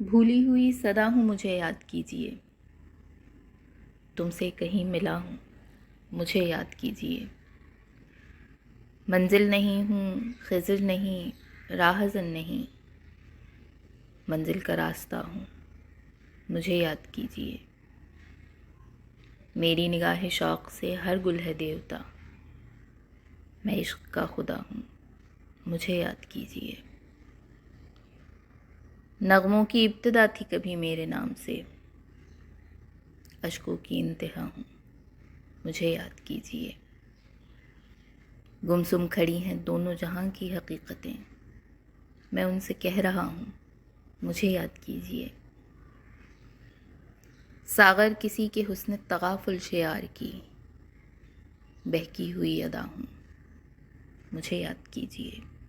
بھولی ہوئی صدا ہوں مجھے یاد کیجیے، تم سے کہیں ملا ہوں مجھے یاد کیجیے۔ منزل نہیں ہوں، خضر نہیں، راہزن نہیں، منزل کا راستہ ہوں مجھے یاد کیجیے۔ میری نگاہ شوق سے ہر گل ہے دیوتا، میں عشق کا خدا ہوں مجھے یاد کیجیے۔ نغموں کی ابتدا تھی کبھی میرے نام سے، اشکوں کی انتہا ہوں مجھے یاد کیجیے۔ گمسم کھڑی ہیں دونوں جہاں کی حقیقتیں، میں ان سے کہہ رہا ہوں مجھے یاد کیجیے۔ ساغر کسی کے حسن تغافل شعار کی، بہکی ہوئی ادا ہوں مجھے یاد کیجیے۔